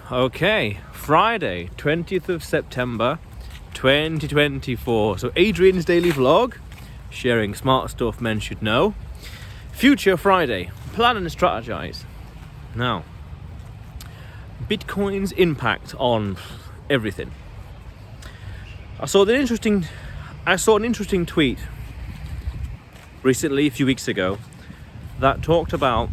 Okay, Friday, 20th of September, 2024. So Adrian's daily vlog, sharing smart stuff men should know. Future Friday, plan and strategize. Now, Bitcoin's impact on everything. I saw an interesting tweet recently, a few weeks ago, that talked about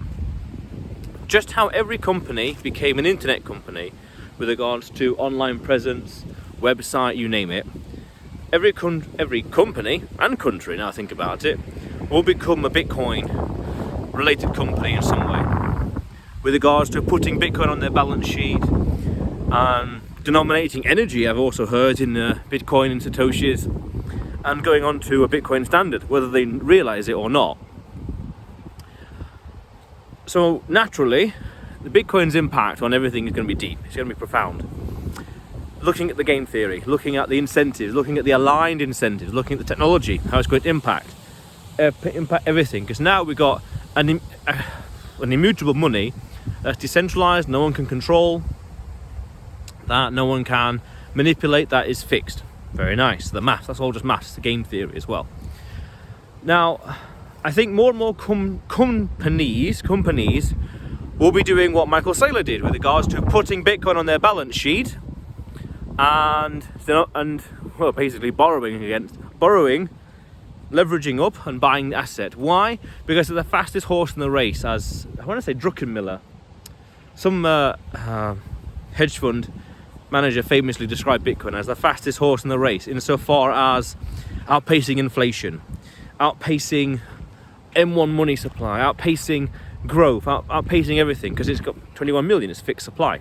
just how every company became an internet company with regards to online presence, website, you name it. Every company and country, now I think about it, will become a Bitcoin related company in some way with regards to putting Bitcoin on their balance sheet and denominating energy, I've also heard, in Bitcoin and Satoshis, and going on to a Bitcoin standard, whether they realize it or not. So naturally, the Bitcoin's impact on everything is going to be deep. It's going to be profound. Looking at the game theory, looking at the incentives, looking at the aligned incentives, looking at the technology, how it's going to impact everything. Because now we've got an immutable money that's decentralized, no one can control, that no one can manipulate, that is fixed. Very nice. The maths, that's all just maths, the game theory as well. Now, I think more and more companies will be doing what Michael Saylor did with regards to putting Bitcoin on their balance sheet and basically borrowing, leveraging up and buying the asset. Why? Because they're the fastest horse in the race, as I want to say Druckenmiller, some hedge fund manager famously described Bitcoin as the fastest horse in the race insofar as outpacing inflation, outpacing M1 money supply, outpacing growth, outpacing everything, because it's got 21 million, it's fixed supply.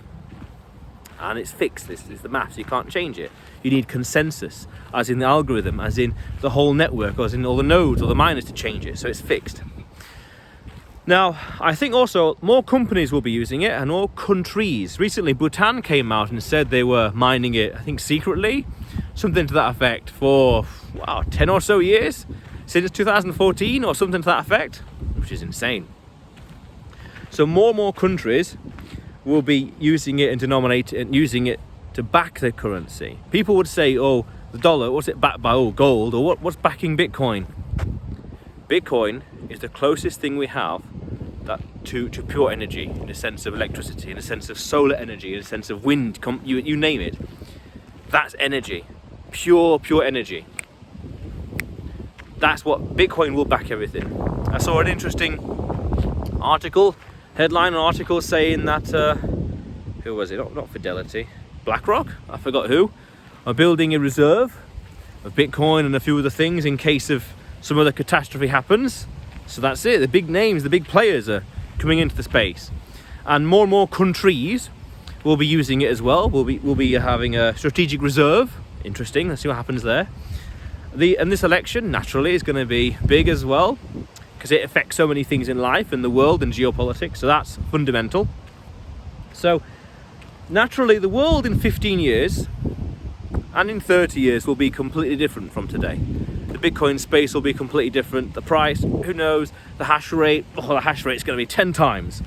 And it's fixed, this is the maths, you can't change it. You need consensus, as in the algorithm, as in the whole network, as in all the nodes or the miners to change it, so it's fixed. Now, I think also more companies will be using it, and more countries. Recently, Bhutan came out and said they were mining it, I think secretly, something to that effect, for 10 or so years. Since 2014 or something to that effect, which is insane. So more and more countries will be using it and using it to back their currency. People would say, oh, the dollar, what's it backed by? Oh, gold, or what's backing Bitcoin? Bitcoin is the closest thing we have to pure energy, in a sense of electricity, in a sense of solar energy, in a sense of wind, you name it. That's energy, pure energy. That's what Bitcoin will back everything. I saw an interesting headline article saying that, who was it? Not Fidelity, BlackRock, I forgot who, are building a reserve of Bitcoin and a few other things in case of some other catastrophe happens. So that's it, the big names, the big players are coming into the space. And more countries will be using it as well. We'll be having a strategic reserve. Interesting, let's see what happens there. And this election, naturally, is going to be big as well, because it affects so many things in life and the world and geopolitics, so that's fundamental. So, naturally, the world in 15 years and in 30 years will be completely different from today. The Bitcoin space will be completely different. The price, who knows? The hash rate, the hash rate is going to be 10 times,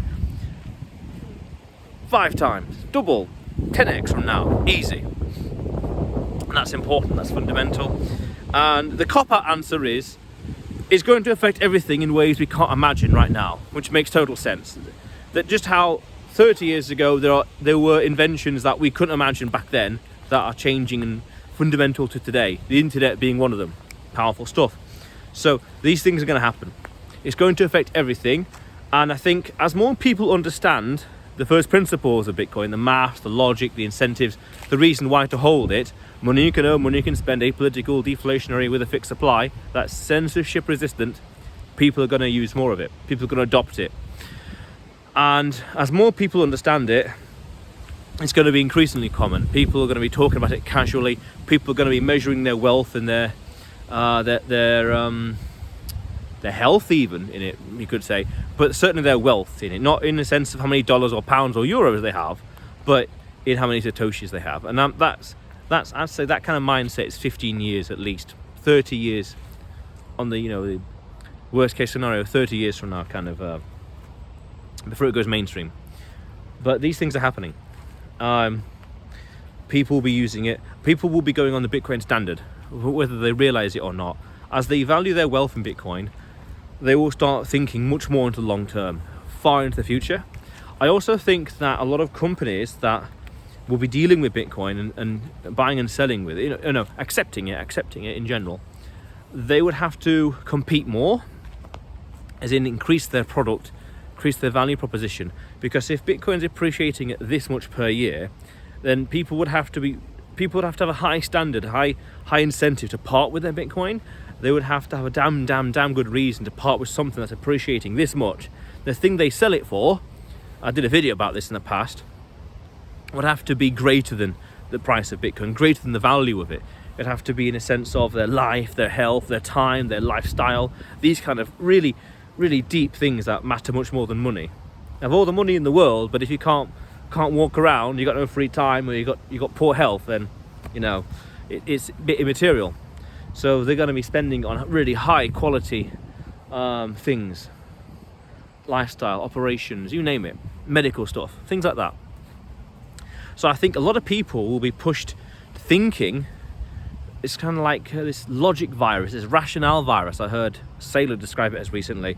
5 times, double, 10x from now, easy. And that's important, that's fundamental. And the cop-out answer is going to affect everything in ways we can't imagine right now, which makes total sense. That just how 30 years ago there were inventions that we couldn't imagine back then that are changing and fundamental to today, the internet being one of them. Powerful stuff. So these things are going to happen. It's going to affect everything, and I think as more people understand the first principles of Bitcoin, the maths, the logic, the incentives, the reason why to hold it, money you can earn, money you can spend, apolitical, deflationary with a fixed supply, that's censorship resistant, people are going to use more of it. People are going to adopt it. And as more people understand it, it's going to be increasingly common. People are going to be talking about it casually. People are going to be measuring their wealth and their health even in it, you could say, but certainly their wealth in it, not in the sense of how many dollars or pounds or euros they have, but in how many Satoshis they have. And that's I'd say that kind of mindset is 15 years at least, 30 years on the worst case scenario, 30 years from now, kind of before it goes mainstream. But these things are happening. People will be using it. People will be going on the Bitcoin standard, whether they realize it or not. As they value their wealth in Bitcoin, they will start thinking much more into the long term, far into the future. I also think that a lot of companies that will be dealing with Bitcoin and buying and selling with it, accepting it in general, they would have to compete more, as in increase their product, increase their value proposition. Because if Bitcoin's appreciating at this much per year, then people would have to have a high standard, high incentive to part with their Bitcoin. They would have to have a damn good reason to part with something that's appreciating this much. The thing they sell it for, I did a video about this in the past, would have to be greater than the price of Bitcoin, greater than the value of it. It'd have to be in a sense of their life, their health, their time, their lifestyle, these kind of really, really deep things that matter much more than money. Have all the money in the world, but if you can't walk around, you got no free time, or you got poor health, then it's a bit immaterial. So they're going to be spending on really high quality things, lifestyle, operations, you name it, medical stuff, things like that. So I think a lot of people will be pushed thinking. It's kind of like this logic virus, this rationale virus. I heard Saylor describe it as recently.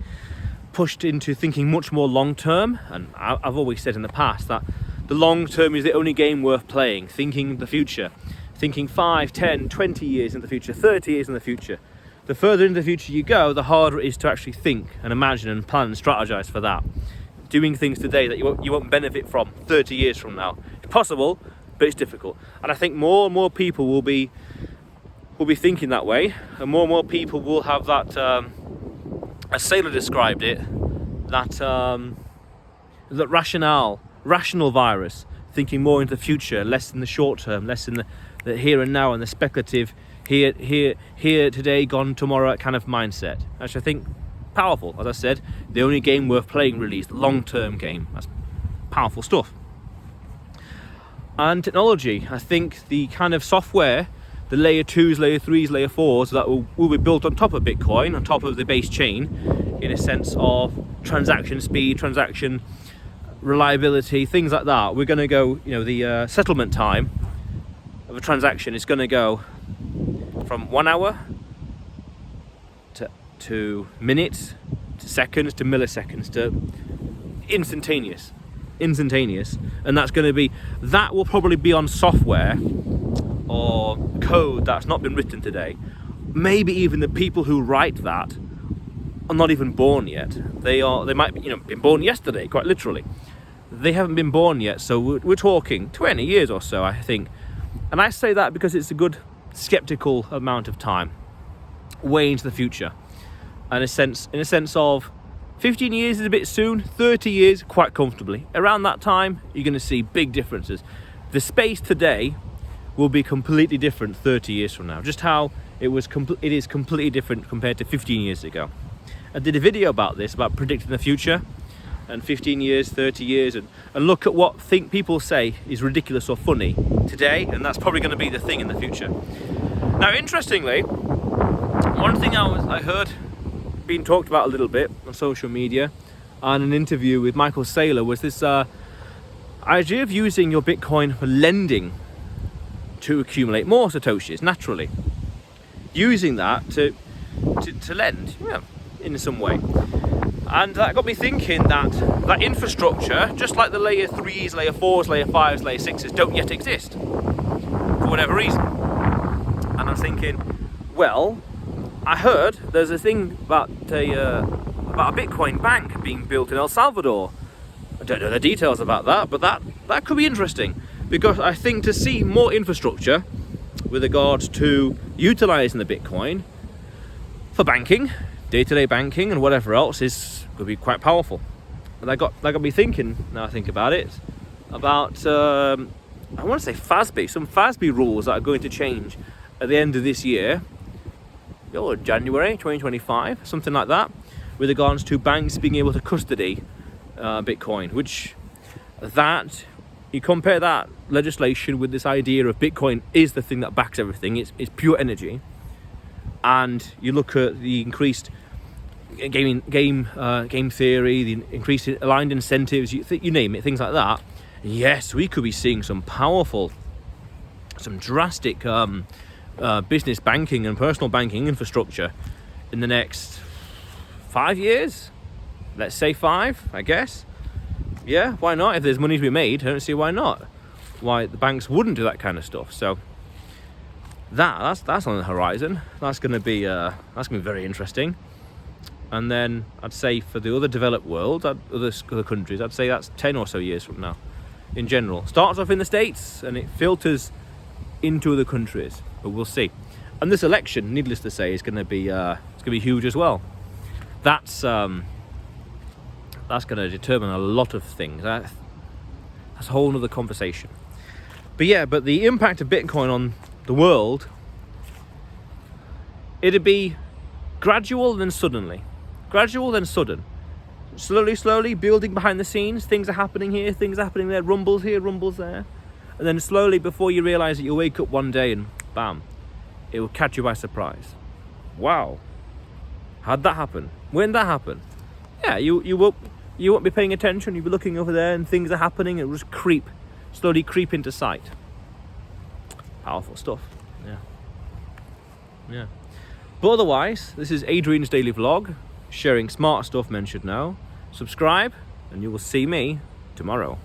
Pushed into thinking much more long term, and I've always said in the past that the long term is the only game worth playing. Thinking the future, thinking 5, 10, 20 years in the future, 30 years in the future. The further into the future you go, the harder it is to actually think and imagine and plan and strategize for that. Doing things today that you won't benefit from 30 years from now. It's possible, but it's difficult. And I think more and more people will be thinking that way, and more people will have that, as Saylor described it, that rational virus, thinking more into the future, less in the short term, less in the here and now and the speculative here today, gone tomorrow kind of mindset. Which I think powerful. As I said, the only game worth playing really is the long-term game. That's powerful stuff. And technology, I think the kind of software, the layer 2s, layer 3s, layer 4s that will be built on top of Bitcoin, on top of the base chain, in a sense of transaction speed, transaction reliability, things like that. We're going to go, the settlement time of a transaction is going to go from 1 hour to minutes, to seconds, to milliseconds, to instantaneous, and that will probably be on software or code that's not been written today. Maybe even the people who write that are not even born yet. They might be, been born yesterday, quite literally. They haven't been born yet, so we're talking 20 years or so, I think. And I say that because it's a good skeptical amount of time, way into the future. And in a sense of 15 years is a bit soon, 30 years quite comfortably. Around that time, you're going to see big differences. The space today will be completely different 30 years from now. Just how it is completely different compared to 15 years ago. I did a video about this, about predicting the future, and 15 years, 30 years, and look at what people say is ridiculous or funny today, and that's probably going to be the thing in the future. Now, interestingly, one thing I heard being talked about a little bit on social media and an interview with Michael Saylor was this idea of using your Bitcoin for lending to accumulate more Satoshis naturally. Using that to lend, in some way. And that got me thinking that infrastructure, just like the layer 3s, layer 4s, layer 5s, layer 6s, don't yet exist for whatever reason. And I was thinking, well, I heard there's a thing about a Bitcoin bank being built in El Salvador. I don't know the details about that, but that could be interesting, because I think to see more infrastructure with regards to utilizing the Bitcoin for banking, day-to-day banking and whatever else could be quite powerful. And that got me thinking, now I think about it, about I want to say some FASB rules that are going to change at the end of this year, or January 2025, something like that, with regards to banks being able to custody Bitcoin, which you compare that legislation with this idea of Bitcoin is the thing that backs everything, it's pure energy, and you look at the increased game theory, the increased aligned incentives, you name it, things like that, yes, we could be seeing some powerful, some drastic business banking and personal banking infrastructure in the next 5 years. Let's say 5, I guess. Yeah, why not? If there's money to be made, I don't see why not. Why the banks wouldn't do that kind of stuff. So that's on the horizon. That's gonna be very interesting. And then I'd say for the other developed world, other countries, I'd say that's 10 or so years from now. In general, starts off in the States and it filters into other countries, but we'll see. And this election, needless to say, is going to be huge as well. That's going to determine a lot of things. That's a whole other conversation. But the impact of Bitcoin on the world, it'd be gradual then sudden. Slowly building behind the scenes. Things are happening here, things are happening there, rumbles here, rumbles there. And then slowly, before you realise it, you'll wake up one day and bam, it will catch you by surprise. Wow, how'd that happen? When did that happen? Yeah, you won't be paying attention, you'll be looking over there and things are happening, it will just slowly creep into sight. Powerful stuff, yeah. But otherwise, this is Adrian's Daily Vlog, sharing smart stuff mentioned now. Subscribe, and you will see me tomorrow.